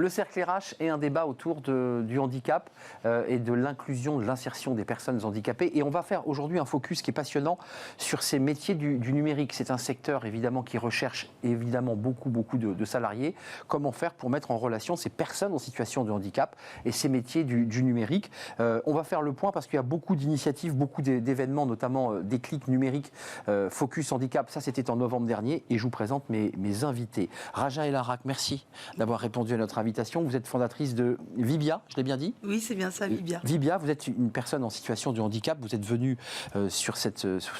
Le cercle RH est un débat autour du handicap et de l'inclusion, de l'insertion des personnes handicapées. Et on va faire aujourd'hui un focus qui est passionnant sur ces métiers du numérique. C'est un secteur évidemment qui recherche évidemment beaucoup de salariés. Comment faire pour mettre en relation ces personnes en situation de handicap et ces métiers du numérique. On va faire le point parce qu'il y a beaucoup d'initiatives, beaucoup d'événements, notamment Déclic numérique, Focus handicap. Ça, c'était en novembre dernier. Et je vous présente mes invités. Raja Elarak, merci d'avoir répondu à notre invitation. Vous êtes fondatrice de Vibia, je l'ai bien dit ? Oui, c'est bien ça, Vibia. Vibia, vous êtes une personne en situation de handicap. Vous êtes venue sur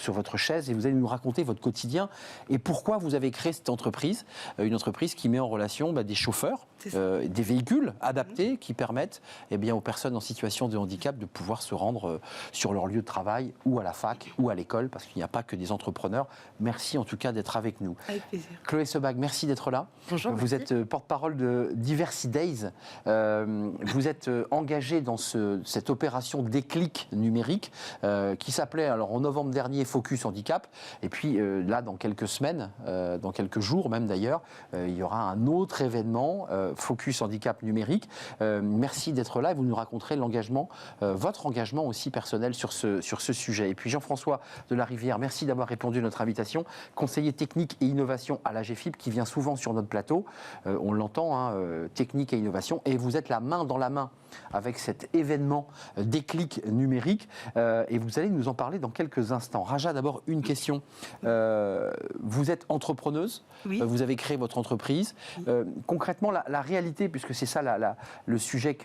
votre chaise et vous allez nous raconter votre quotidien et pourquoi vous avez créé cette entreprise, une entreprise qui met en relation des chauffeurs, des véhicules adaptés qui permettent aux personnes en situation de handicap de pouvoir se rendre sur leur lieu de travail ou à la fac ou à l'école, parce qu'il n'y a pas que des entrepreneurs. Merci en tout cas d'être avec nous. Avec plaisir. Chloé Sebag, merci d'être là. Bonjour. Vous êtes porte-parole de Diversity Days. Vous êtes engagée dans cette opération Déclic numérique qui s'appelait alors en novembre dernier Focus handicap. Et puis là, dans quelques semaines, dans quelques jours même d'ailleurs, il y aura un autre événement Focus handicap numérique. Merci d'être là et vous nous raconterez l'engagement, votre engagement aussi personnel sur ce sujet. Et puis Jean-François de la Rivière, merci d'avoir répondu à notre invitation. Conseiller technique et innovation à l'AGFIP qui vient souvent sur notre plateau. On l'entend, technique et innovation. Et vous êtes la main dans la main avec cet événement Déclic numérique. Et vous allez nous en parler dans quelques instants. Raja, d'abord une question. Vous êtes entrepreneuse. Oui. Vous avez créé votre entreprise. Concrètement, la réalité, puisque c'est ça le sujet,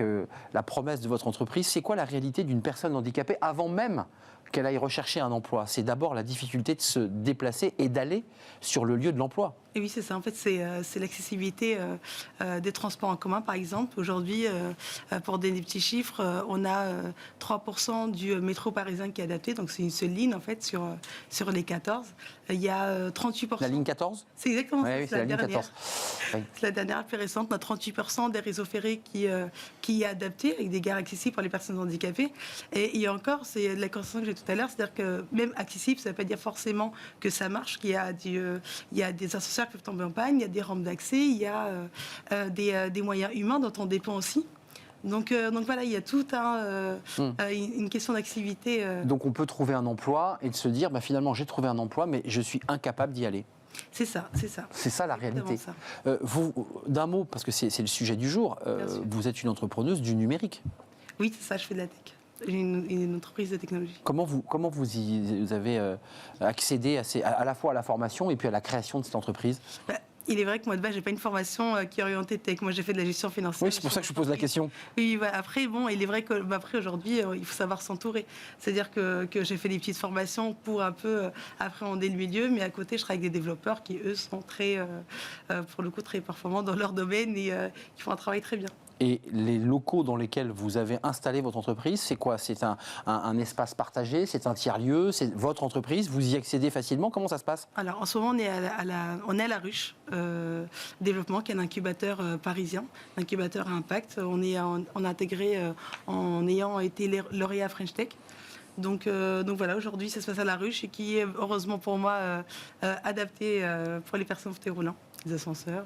la promesse de votre entreprise, c'est quoi la réalité d'une personne handicapée avant même qu'elle aille rechercher un emploi? C'est d'abord la difficulté de se déplacer et d'aller sur le lieu de l'emploi. Et oui, c'est ça. En fait, c'est l'accessibilité des transports en commun, par exemple. Aujourd'hui, pour des petits chiffres, on a 3% du métro parisien qui est adapté. Donc, c'est une seule ligne, en fait, sur les 14. Il y a 38%. La ligne 14 ? C'est exactement ça. Oui, c'est la ligne 14. Oui. C'est la dernière, plus récente. On a 38% des réseaux ferrés qui est adapté, avec des gares accessibles pour les personnes handicapées. Et il y a encore, c'est la constatation que j'ai tout à l'heure, c'est-à-dire que même accessible, ça ne veut pas dire forcément que ça marche, qu'il y a des ascenseurs qui peuvent tomber en panne, il y a des rampes d'accès, il y a des moyens humains dont on dépend aussi. Donc voilà, il y a toute une question d'accessibilité. Donc on peut trouver un emploi et de se dire, finalement j'ai trouvé un emploi, mais je suis incapable d'y aller. C'est ça. C'est ça la réalité. Ça. Vous, d'un mot, parce que c'est le sujet du jour, vous êtes une entrepreneuse du numérique. Oui, c'est ça, je fais de la tech. J'ai une entreprise de technologie. Comment vous avez accédé à la fois à la formation et puis à la création de cette entreprise ? Il est vrai que moi, de base, je n'ai pas une formation qui est orientée tech. Moi, j'ai fait de la gestion financière. Oui, c'est pour ça que je pose la question. Oui, après, il est vrai qu'après, aujourd'hui, il faut savoir s'entourer. C'est-à-dire que j'ai fait des petites formations pour un peu appréhender le milieu, mais à côté, je travaille avec des développeurs qui, eux, sont pour le coup, très performants dans leur domaine et qui font un travail très bien. Et les locaux dans lesquels vous avez installé votre entreprise, c'est quoi? C'est un espace partagé? C'est un tiers-lieu? C'est votre entreprise? Vous y accédez facilement? Comment ça se passe? Alors, en ce moment, on est à la Ruche Développement, qui est un incubateur parisien, un incubateur à impact. On a intégré en ayant été lauréat French Tech. Donc voilà, aujourd'hui, ça se passe à la Ruche et qui est, heureusement pour moi, adapté pour les personnes fauteuil roulant. Les ascenseurs.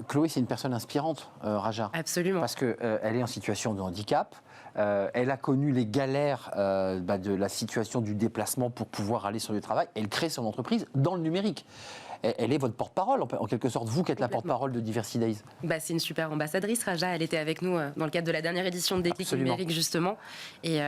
Chloé, c'est une personne inspirante, Raja. Absolument. Parce qu'elle est en situation de handicap. Elle a connu les galères de la situation du déplacement pour pouvoir aller sur le travail. Elle crée son entreprise dans le numérique. Elle est votre porte-parole, en quelque sorte, vous qui êtes la porte-parole de Diversity Days. C'est une super ambassadrice, Raja. Elle était avec nous dans le cadre de la dernière édition de Déclic numérique, justement. Et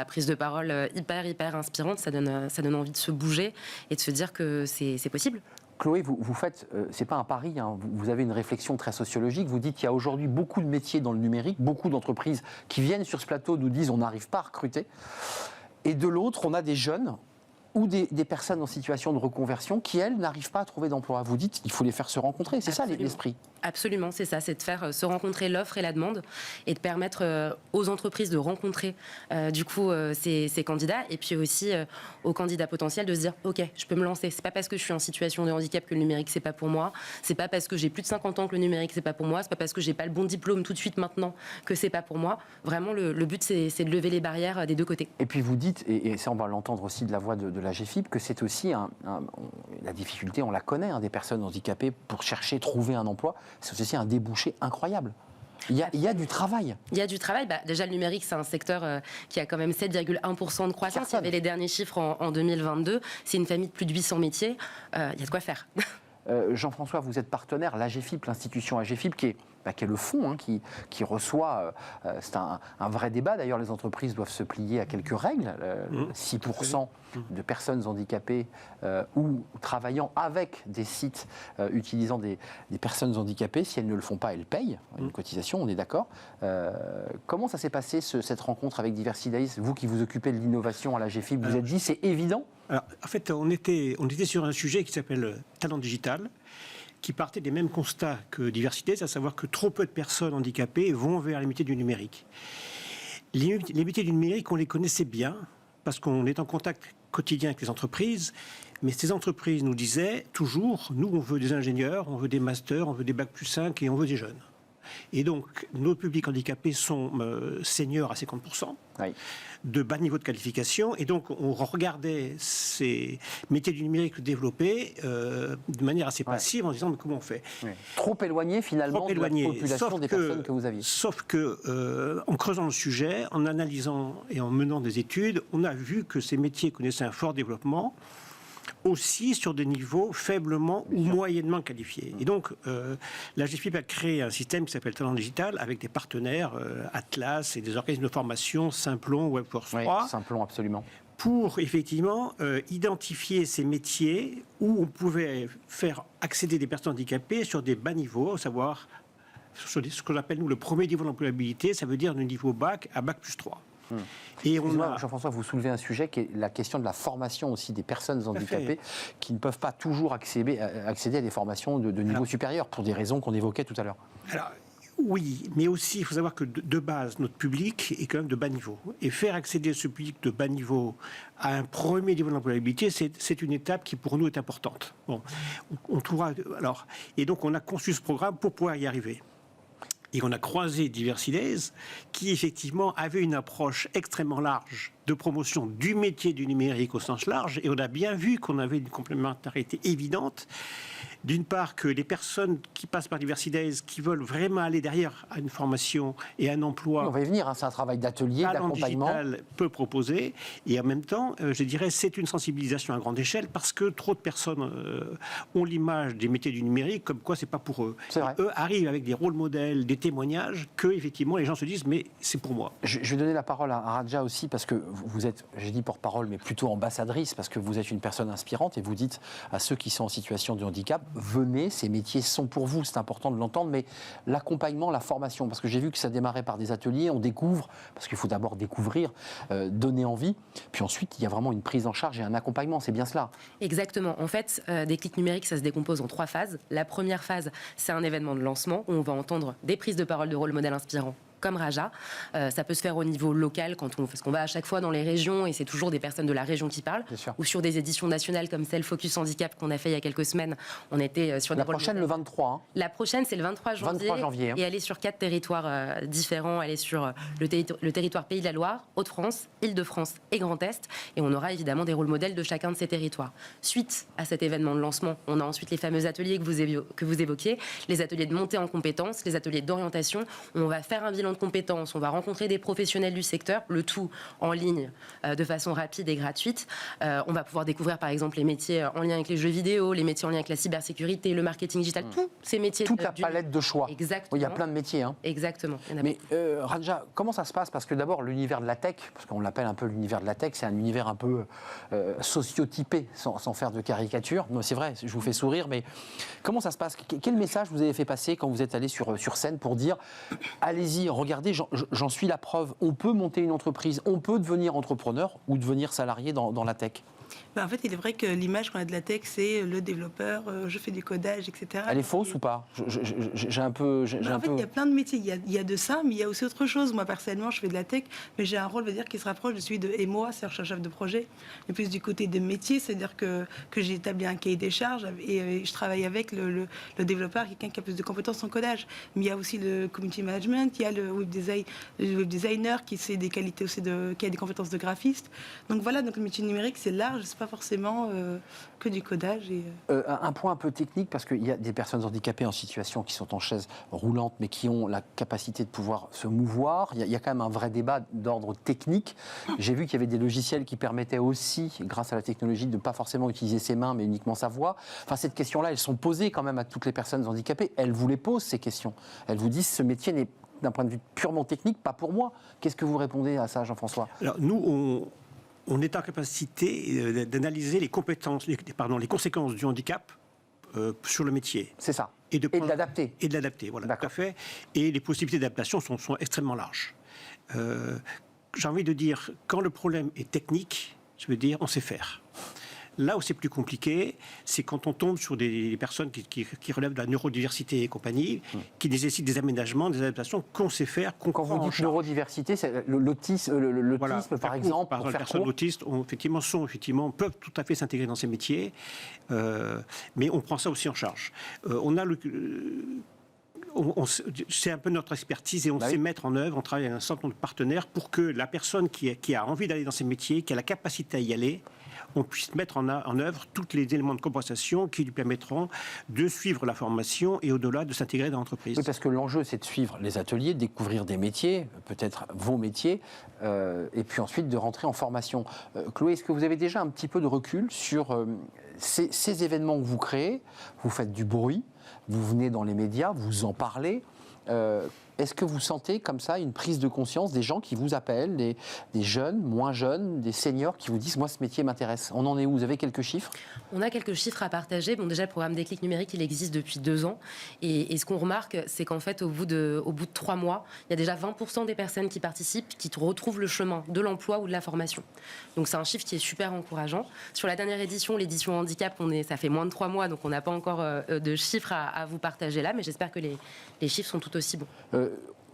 prise de parole hyper inspirante. Ça donne envie de se bouger et de se dire que c'est possible. Chloé, vous faites, c'est pas un pari, vous avez une réflexion très sociologique. Vous dites qu'il y a aujourd'hui beaucoup de métiers dans le numérique, beaucoup d'entreprises qui viennent sur ce plateau nous disent on n'arrive pas à recruter. Et de l'autre, on a des jeunes ou des personnes en situation de reconversion qui, elles, n'arrivent pas à trouver d'emploi. Vous dites qu'il faut les faire se rencontrer, c'est ça l'esprit? Absolument, c'est ça, c'est de faire se rencontrer l'offre et la demande et de permettre aux entreprises de rencontrer ces candidats et puis aussi aux candidats potentiels de se dire ok, je peux me lancer, c'est pas parce que je suis en situation de handicap que le numérique c'est pas pour moi, c'est pas parce que j'ai plus de 50 ans que le numérique c'est pas pour moi, c'est pas parce que j'ai pas le bon diplôme tout de suite maintenant que c'est pas pour moi. Vraiment le but c'est de lever les barrières des deux côtés. Et puis vous dites, et ça on va l'entendre aussi de la voix de l'AGEFIP que c'est aussi la difficulté, on la connaît, des personnes handicapées pour chercher, trouver un emploi, c'est aussi un débouché incroyable. Il y a du travail. Il y a du travail. Déjà, le numérique, c'est un secteur qui a quand même 7,1% de croissance. Il y avait les derniers chiffres en 2022. C'est une famille de plus de 800 métiers. Il y a de quoi faire. Jean-François, vous êtes partenaire, l'AGEFIP, l'institution AGEFIP, qui est le fonds qui reçoit. C'est un vrai débat. D'ailleurs, les entreprises doivent se plier à quelques règles. 6% de personnes handicapées ou travaillant avec des sites utilisant des personnes handicapées, si elles ne le font pas, elles payent une cotisation, on est d'accord. Comment ça s'est passé, cette rencontre avec Diversity Days? Vous qui vous occupez de l'innovation à l'AGEFIP, vous êtes dit c'est évident? Alors, en fait, on était sur un sujet qui s'appelle talent digital, qui partait des mêmes constats que Diversité, à savoir que trop peu de personnes handicapées vont vers les métiers du numérique. Les métiers du numérique, on les connaissait bien, parce qu'on est en contact quotidien avec les entreprises, mais ces entreprises nous disaient toujours, nous on veut des ingénieurs, on veut des masters, on veut des bac+5 et on veut des jeunes. Et donc, nos publics handicapés sont seniors à 50%, oui, de bas niveau de qualification. Et donc, on regardait ces métiers du numérique développés de manière assez passive, en disant, mais comment on fait? Oui. Trop éloigné, finalement, de la population des personnes que vous aviez. Sauf que, en creusant le sujet, en analysant et en menant des études, on a vu que ces métiers connaissaient un fort développement, aussi sur des niveaux faiblement ou moyennement qualifiés. Et donc, l'AGEFIP a créé un système qui s'appelle Talent Digital avec des partenaires, Atlas et des organismes de formation, Simplon, Webforce 3. Oui, Simplon, absolument. Pour effectivement identifier ces métiers où on pouvait faire accéder des personnes handicapées sur des bas niveaux, à savoir sur ce qu'on appelle nous le premier niveau d'employabilité, ça veut dire du niveau bac à bac+3. Et Jean-François, vous soulevez un sujet qui est la question de la formation aussi des personnes handicapées qui ne peuvent pas toujours accéder à des formations de niveau supérieur pour des raisons qu'on évoquait tout à l'heure. Alors, oui, mais aussi il faut savoir que de base, notre public est quand même de bas niveau. Et faire accéder ce public de bas niveau à un premier niveau d'employabilité, c'est une étape qui pour nous est importante. Bon, on trouvera, alors, et donc on a conçu ce programme pour pouvoir y arriver. Et on a croisé Diversity Days, qui effectivement avait une approche extrêmement large de promotion du métier du numérique au sens large. Et on a bien vu qu'on avait une complémentarité évidente. D'une part, que les personnes qui passent par Diversity Days, qui veulent vraiment aller derrière à une formation et un emploi... On va y venir, c'est un travail d'atelier, d'accompagnement. Digital peut proposer. Et en même temps, je dirais, c'est une sensibilisation à grande échelle parce que trop de personnes ont l'image des métiers du numérique comme quoi c'est pas pour eux. Eux arrivent avec des rôles modèles, des témoignages que, effectivement, les gens se disent, mais c'est pour moi. Je vais donner la parole à Radja aussi parce que vous êtes, j'ai dit porte-parole, mais plutôt ambassadrice parce que vous êtes une personne inspirante et vous dites à ceux qui sont en situation de handicap, venez, ces métiers sont pour vous, c'est important de l'entendre, mais l'accompagnement, la formation, parce que j'ai vu que ça démarrait par des ateliers, on découvre, parce qu'il faut d'abord découvrir, donner envie, puis ensuite il y a vraiment une prise en charge et un accompagnement, c'est bien cela. Exactement, en fait, Déclic numérique, ça se décompose en 3 phases. La première phase, c'est un événement de lancement où on va entendre des prises de parole de rôle modèle inspirants comme Raja. Ça peut se faire au niveau local parce qu'on va à chaque fois dans les régions et c'est toujours des personnes de la région qui parlent. Ou sur des éditions nationales comme celle Focus Handicap qu'on a fait il y a quelques semaines. On était sur la prochaine le 23. Hein. La prochaine c'est le 23 janvier. Hein. Et elle est sur 4 territoires différents. Elle est sur le territoire Pays de la Loire, Hauts-de-France, Île-de-France et Grand Est. Et on aura évidemment des rôles modèles de chacun de ces territoires. Suite à cet événement de lancement, on a ensuite les fameux ateliers que vous évoquiez, les ateliers de montée en compétences, les ateliers d'orientation. On va faire un bilan de compétences, on va rencontrer des professionnels du secteur, le tout en ligne de façon rapide et gratuite. On va pouvoir découvrir par exemple les métiers en lien avec les jeux vidéo, les métiers en lien avec la cybersécurité, le marketing digital, tous ces métiers. Toute la palette de choix. Exactement. Il y a plein de métiers. Hein. Exactement. Mais Radja, comment ça se passe? Parce que d'abord l'univers de la tech, parce qu'on l'appelle un peu l'univers de la tech, c'est un univers un peu sociotypé, sans faire de caricature. C'est vrai, je vous fais sourire, mais comment ça se passe? Quel message vous avez fait passer quand vous êtes allé sur scène pour dire allez-y, regardez, j'en suis la preuve, on peut monter une entreprise, on peut devenir entrepreneur ou devenir salarié dans la tech? En fait, il est vrai que l'image qu'on a de la tech, c'est le développeur, je fais du codage, etc. Elle est fausse ou pas? J'ai un peu... En fait, il y a plein de métiers. Il y a de ça, mais il y a aussi autre chose. Moi, personnellement, je fais de la tech, mais j'ai un rôle, qui se rapproche de celui de MOA, c'est-à-dire chef de projet. Et plus du côté des métiers, c'est-à-dire que j'ai établi un cahier des charges et je travaille avec le développeur, quelqu'un qui a plus de compétences en codage. Mais il y a aussi le community management, il y a le web designer qui sait des qualités aussi qui a des compétences de graphiste. Donc voilà, donc le métier numérique, c'est large. c'est pas forcément que du codage. Un point un peu technique, parce qu'il y a des personnes handicapées en situation qui sont en chaise roulante, mais qui ont la capacité de pouvoir se mouvoir. Il y a quand même un vrai débat d'ordre technique. J'ai vu qu'il y avait des logiciels qui permettaient aussi, grâce à la technologie, de ne pas forcément utiliser ses mains, mais uniquement sa voix. Enfin, ces questions-là, elles sont posées quand même à toutes les personnes handicapées. Elles vous les posent, ces questions. Elles vous disent, ce métier n'est, d'un point de vue purement technique, pas pour moi. Qu'est-ce que vous répondez à ça, Jean-François ? Alors, nous, on est en capacité d'analyser les conséquences du handicap sur le métier. C'est ça. Et de l'adapter. Et de l'adapter, voilà, tout à fait. Et les possibilités d'adaptation sont extrêmement larges. J'ai envie de dire, quand le problème est technique, je veux dire, on sait faire. Là où c'est plus compliqué, c'est quand on tombe sur des personnes qui relèvent de la neurodiversité et compagnie, qui nécessitent des aménagements, des adaptations qu'on sait faire, qu'on Quand vous dites neurodiversité, c'est l'autisme, voilà, par exemple, par pour les faire personnes court. autistes peuvent tout à fait s'intégrer dans ces métiers, mais on prend ça aussi en charge. C'est un peu notre expertise et on sait mettre en œuvre, on travaille avec un certain nombre de partenaires pour que la personne qui a envie d'aller dans ces métiers, qui a la capacité à y aller, on puisse mettre en œuvre tous les éléments de compensation qui lui permettront de suivre la formation et au-delà de s'intégrer dans l'entreprise. Oui, parce que l'enjeu, c'est de suivre les ateliers, de découvrir des métiers, peut-être vos métiers, et puis ensuite de rentrer en formation. Chloé, est-ce que vous avez déjà un petit peu de recul sur ces événements que vous créez ? Vous faites du bruit, vous venez dans les médias, vous en parlez. Est-ce que vous sentez comme ça une prise de conscience des gens qui vous appellent, des jeunes, moins jeunes, des seniors qui vous disent « moi ce métier m'intéresse ». On en est où ? Vous avez quelques chiffres ? On a quelques chiffres à partager. Bon, déjà, le programme Déclic numérique, il existe depuis 2 ans. Et ce qu'on remarque, c'est qu'en fait, au bout de 3 mois, il y a déjà 20% des personnes qui participent qui retrouvent le chemin de l'emploi ou de la formation. Donc c'est un chiffre qui est super encourageant. Sur la dernière édition, l'édition handicap, ça fait moins de 3 mois, donc on n'a pas encore de chiffres à vous partager là, mais j'espère que les chiffres sont tout aussi bons.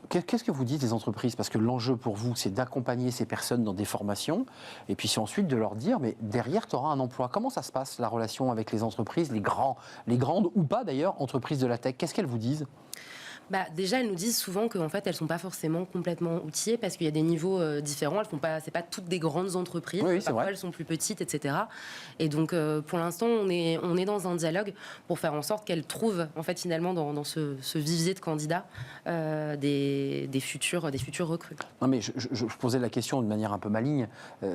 Qu'est-ce que vous dites des entreprises ? Parce que l'enjeu pour vous, c'est d'accompagner ces personnes dans des formations, et puis c'est ensuite de leur dire, mais derrière, tu auras un emploi. Comment ça se passe, la relation avec les entreprises, les grandes ou pas d'ailleurs, entreprises de la tech ? Qu'est-ce qu'elles vous disent ? Déjà, elles nous disent souvent qu'en fait, elles ne sont pas forcément complètement outillées parce qu'il y a des niveaux différents. C'est pas toutes des grandes entreprises. Oui, c'est vrai. Elles sont plus petites, etc. Et donc, pour l'instant, on est dans un dialogue pour faire en sorte qu'elles trouvent, en fait, finalement, dans ce vivier de candidats, des futurs recrues. Non, mais je posais la question de manière un peu maligne.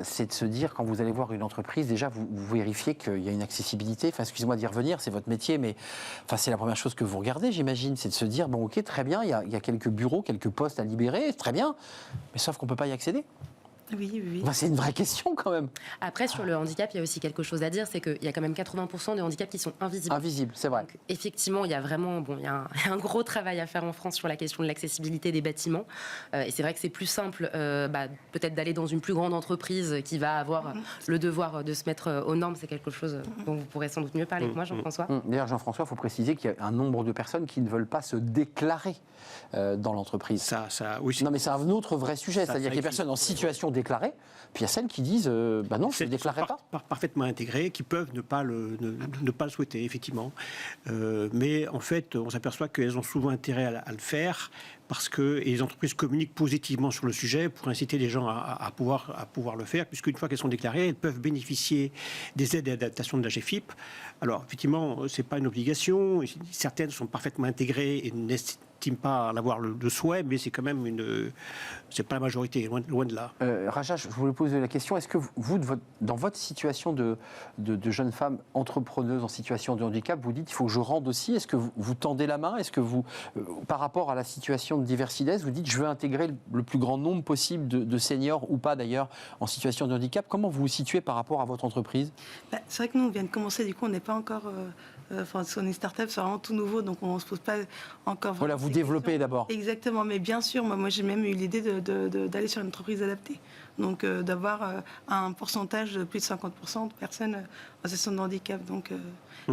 C'est de se dire, quand vous allez voir une entreprise, déjà, vous vérifiez qu'il y a une accessibilité. Enfin, excusez-moi d'y revenir, c'est votre métier, mais c'est la première chose que vous regardez, j'imagine. C'est de se dire, bon, ok, très bien, il y a quelques bureaux, quelques postes à libérer, très bien, mais sauf qu'on ne peut pas y accéder. Oui. C'est une vraie question quand même. Après, sur le handicap, il y a aussi quelque chose à dire, c'est qu'il y a quand même 80% de handicaps qui sont invisibles. Invisibles, c'est vrai. Donc, effectivement, il y a vraiment il y a un gros travail à faire en France sur la question de l'accessibilité des bâtiments. Et c'est vrai que c'est plus simple peut-être d'aller dans une plus grande entreprise qui va avoir le devoir de se mettre aux normes. C'est quelque chose dont vous pourrez sans doute mieux parler que moi, Jean-François. D'ailleurs, Jean-François, il faut préciser qu'il y a un nombre de personnes qui ne veulent pas se déclarer dans l'entreprise. Oui, non, mais c'est un autre vrai sujet. C'est-à-dire qu'il y a des personnes en situation déclarée, puis il y a celles qui disent non, je ne me déclarerai pas. Parfaitement intégrées, qui peuvent ne pas le souhaiter, effectivement. Mais en fait, on s'aperçoit qu'elles ont souvent intérêt à le faire parce que les entreprises communiquent positivement sur le sujet pour inciter les gens à pouvoir le faire, puisqu'une fois qu'elles sont déclarées, elles peuvent bénéficier des aides d'adaptation de la GFIP. Alors, effectivement, ce n'est pas une obligation. Certaines sont parfaitement intégrées et n'estiment pas en avoir le souhait, mais c'est quand même c'est pas la majorité, loin de là. Raja, je voulais poser la question, est-ce que vous, dans votre situation de jeune femme entrepreneuse en situation de handicap, vous dites, il faut que je rende aussi, est-ce que vous tendez la main, est-ce que vous, par rapport à la situation de Diversides, vous dites, je veux intégrer le plus grand nombre possible de seniors, ou pas d'ailleurs, en situation de handicap, comment vous vous situez par rapport à votre entreprise ? C'est vrai que nous, on vient de commencer, du coup, on n'est pas encore... sur une start-up, c'est vraiment tout nouveau, donc on ne se pose pas encore... Voilà, vous développez d'abord. Exactement, mais bien sûr, moi j'ai même eu l'idée d'aller sur une entreprise adaptée. Donc d'avoir un pourcentage de plus de 50% de personnes en situation de handicap. Donc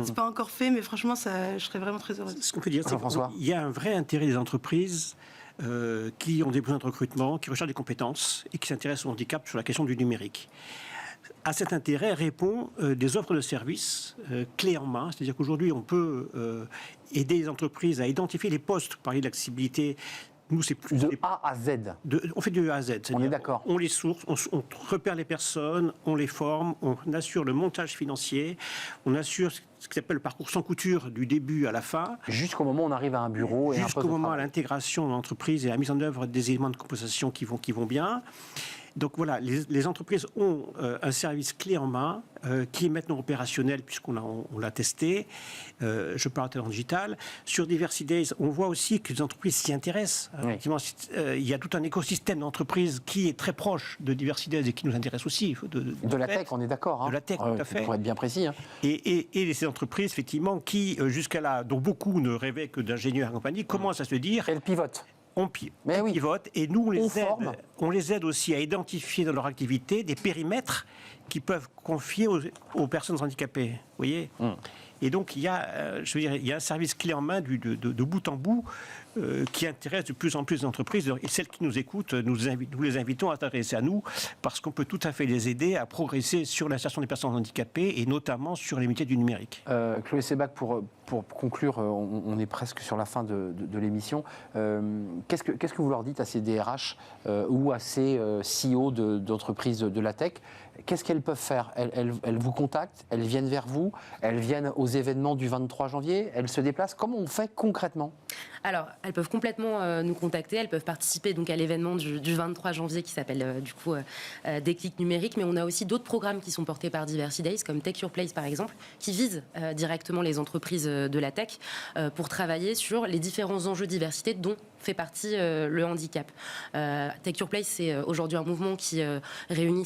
c'est pas encore fait, mais franchement, je serais vraiment très heureuse. Ce qu'on peut dire, c'est qu'il y a un vrai intérêt des entreprises qui ont des besoins de recrutement, qui recherchent des compétences et qui s'intéressent au handicap sur la question du numérique. À cet intérêt répond des offres de services clés en main. C'est-à-dire qu'aujourd'hui, on peut aider les entreprises à identifier les postes, parler d'accessibilité, nous, c'est plus... De A à Z. On fait du A à Z. On est d'accord. On les source, on repère les personnes, on les forme, on assure le montage financier, on assure ce qui s'appelle le parcours sans couture du début à la fin. Jusqu'au moment où on arrive à un bureau et un poste Jusqu'au de moment à travail. l'intégration de l'entreprise et à la mise en œuvre des éléments de compensation qui vont bien. Donc voilà, les entreprises ont un service clé en main qui est maintenant opérationnel puisqu'on l'a testé. Je parle de talent digital. Sur Diversity Days, on voit aussi que les entreprises s'y intéressent. Oui. Effectivement, il y a tout un écosystème d'entreprises qui est très proche de Diversity Days et qui nous intéresse aussi. De la tech, on est d'accord. Hein. De la tech, tout à fait. Pour être bien précis. Hein. Et ces entreprises, effectivement, qui jusqu'à là, dont beaucoup ne rêvaient que d'ingénieurs et compagnie, commencent à se dire... Elle pivote. On Mais oui. pivote et nous, Forme. on les aide aussi à identifier dans leur activité des périmètres qu'ils peuvent confier aux personnes handicapées. Vous voyez Et donc, il y a, il y a un service clé en main de bout en bout qui intéresse de plus en plus d'entreprises. Et celles qui nous écoutent, nous les invitons à s'adresser à nous parce qu'on peut tout à fait les aider à progresser sur l'insertion des personnes handicapées et notamment sur les métiers du numérique. Chloé Sebag, pour conclure, on est presque sur la fin de l'émission. Qu'est-ce que vous leur dites à ces DRH ou à ces CEO d'entreprises de la tech? Qu'est-ce qu'elles peuvent faire? Elles vous contactent, elles viennent vers vous, elles viennent aux événements du 23 janvier, elles se déplacent. Comment on fait concrètement? Alors, elles peuvent complètement nous contacter, elles peuvent participer donc à l'événement du 23 janvier qui s'appelle du coup Déclic numérique, mais on a aussi d'autres programmes qui sont portés par Diversity Days, comme Take Your Place par exemple, qui visent directement les entreprises de la tech pour travailler sur les différents enjeux de diversité dont fait partie le handicap. Take Your Place, c'est aujourd'hui un mouvement qui réunit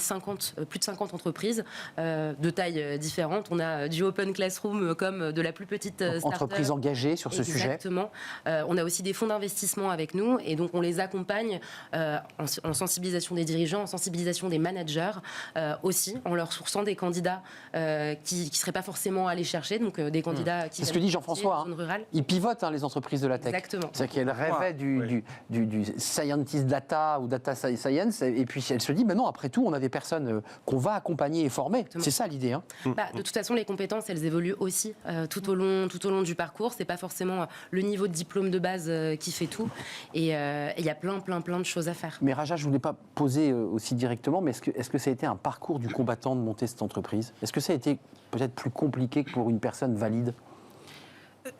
plus de 50 entreprises de tailles différentes. On a du Open Classroom comme de la plus petite start-up. Entreprises engagées sur ce sujet. Exactement. On a aussi des fonds d'investissement avec nous et donc on les accompagne en sensibilisation des dirigeants, en sensibilisation des managers aussi, en leur sourçant des candidats qui ne seraient pas forcément allés chercher, donc des candidats qui... C'est ce que dit Jean-François. Ils pivotent ils pivotent, les entreprises de la tech. Exactement. C'est-à-dire qu'elles rêvaient du scientist data ou data science et puis elle se dit, non, après tout, on a des personnes qu'on va accompagner et former. Exactement. C'est ça l'idée. Hein. De toute façon, les compétences, elles évoluent aussi tout au long du parcours. C'est pas forcément le niveau de diplôme de base qui fait tout. Et il y a plein de choses à faire. Mais Raja, je ne voulais pas poser aussi directement, mais est-ce que ça a été un parcours du combattant de monter cette entreprise? Est-ce que ça a été peut-être plus compliqué que pour une personne valide?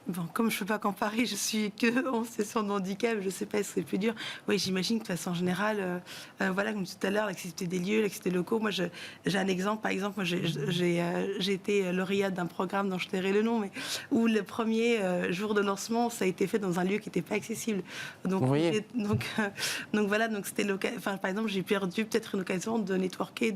Bon, comme je ne peux pas comparer, je suis que en situation de handicap, je ne sais pas si c'est plus dur. Oui, j'imagine que de façon générale, voilà, comme tout à l'heure, l'accessibilité des lieux, l'accessibilité des locaux. Moi, j'ai un exemple. Par exemple, moi, j'ai été lauréate d'un programme dont je tairai le nom, mais où le premier jour de lancement, ça a été fait dans un lieu qui n'était pas accessible. Donc, vous voyez. Donc voilà, donc c'était enfin, par exemple, j'ai perdu peut-être une occasion de networker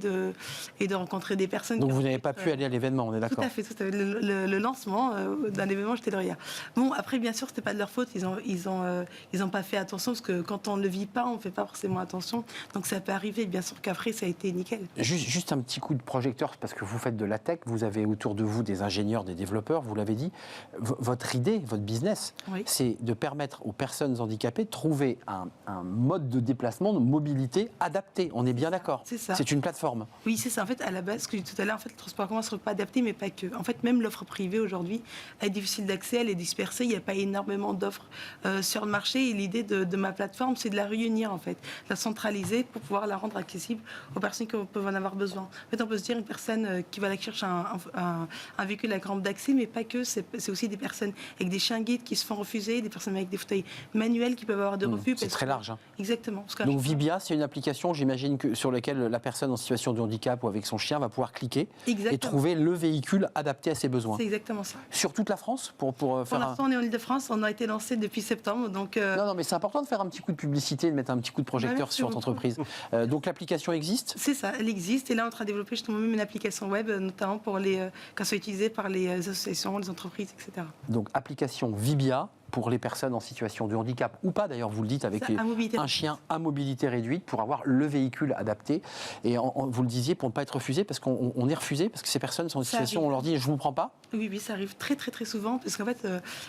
et de rencontrer des personnes. Donc vous n'avez pas pu aller à l'événement, on est d'accord? Tout à fait. Le lancement d'un événement, j'étais lauréate. Bon, après, bien sûr, c'était pas de leur faute. Ils ont pas fait attention parce que quand on ne le vit pas, on ne fait pas forcément attention. Donc ça peut arriver. Bien sûr qu'après, ça a été nickel. Juste un petit coup de projecteur parce que vous faites de la tech, vous avez autour de vous des ingénieurs, des développeurs. Vous l'avez dit. Votre idée, votre business, c'est de permettre aux personnes handicapées de trouver un mode de déplacement, de mobilité adapté. On est bien d'accord? C'est ça. C'est une plateforme. Oui, c'est ça. En fait, à la base, ce que j'ai dit tout à l'heure, en fait, le transport en commun ne sera pas adapté, mais pas que. En fait, même l'offre privée aujourd'hui est difficile d'accès, elle est dispersée. Il n'y a pas énormément d'offres sur le marché. Et l'idée de ma plateforme, c'est de la réunir, en fait, de la centraliser pour pouvoir la rendre accessible aux personnes qui peuvent en avoir besoin. En fait, on peut se dire une personne qui va aller chercher un véhicule à rampe d'accès, mais pas que. C'est aussi des personnes avec des chiens guides qui se font refuser, des personnes avec des fauteuils manuels qui peuvent avoir des refus. C'est très large. Hein. Exactement. Donc Vibia, c'est une application, j'imagine, sur laquelle la personne en situation de handicap ou avec son chien va pouvoir cliquer et trouver le véhicule adapté à ses besoins. C'est exactement ça. Sur toute la France pour faire l'instant, on est en Ile-de-France, on a été lancé depuis septembre. Donc Non, mais c'est important de faire un petit coup de publicité, de mettre un petit coup de projecteur sur votre entreprise. Donc l'application existe? C'est ça, elle existe. Et là, on est en train de développer justement même une application web, notamment pour quand c'est utilisé par les associations, les entreprises, etc. Donc application Vibia pour les personnes en situation de handicap ou pas, d'ailleurs vous le dites, avec un chien à mobilité réduite pour avoir le véhicule adapté. Et vous le disiez, pour ne pas être refusé, parce qu'on est refusé, parce que ces personnes sont en situation où on leur dit « je ne vous prends pas ». Oui, ça arrive très souvent, parce qu'en fait,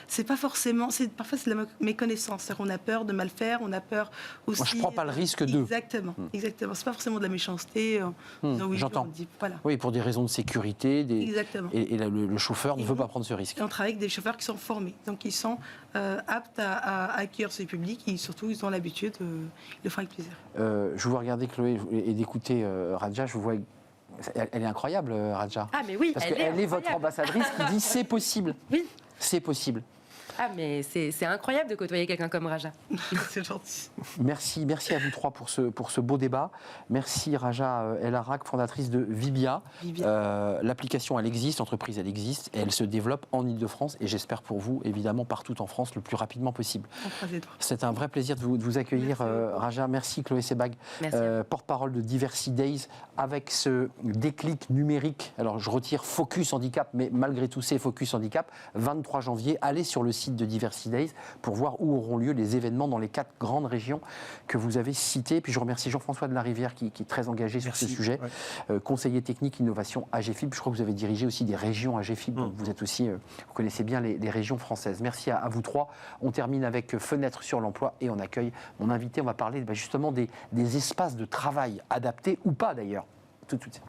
c'est pas forcément... Parfois, c'est de la méconnaissance. C'est-à-dire qu'on a peur de mal faire, on a peur aussi... Moi, je ne prends pas le risque d'eux. Exactement. C'est pas forcément de la méchanceté. J'entends. Voilà. Oui, pour des raisons de sécurité. Exactement. Et le chauffeur ne veut pas prendre ce risque. Et on travaille avec des chauffeurs qui sont formés. Donc, ils sont aptes à accueillir ce public et surtout ils ont l'habitude, ils le font avec plaisir. Je vous vois regarder Chloé et d'écouter Radja, je vous vois. Elle est incroyable, Radja. Ah, mais oui, Parce elle est qu'elle est votre incroyable. ambassadrice qui dit c'est possible. Oui. C'est possible. Ah, mais c'est incroyable de côtoyer quelqu'un comme Raja. C'est gentil. Merci à vous trois pour ce beau débat. Merci Raja El Arrak, fondatrice de Vibia. L'application, elle existe, l'entreprise, elle existe, et elle se développe en Ile-de-France, et j'espère pour vous, évidemment, partout en France, le plus rapidement possible. C'est un vrai plaisir de vous accueillir, Raja. Merci Chloé Sebag, porte-parole de Diversity Days, avec ce déclic numérique. Alors je retire Focus Handicap, mais malgré tout c'est Focus Handicap. 23 janvier, allez sur le site de Diversity Days pour voir où auront lieu les événements dans les 4 grandes régions que vous avez citées. Puis je remercie Jean-François de la Rivière qui est très engagé sur ce sujet. Conseiller technique innovation AGFIB. Je crois que vous avez dirigé aussi des régions AGFIB. Donc vous êtes aussi, vous connaissez bien les régions françaises. Merci à vous trois. On termine avec Fenêtre sur l'emploi et on accueille mon invité. On va parler justement des espaces de travail adaptés ou pas d'ailleurs. Tout de suite.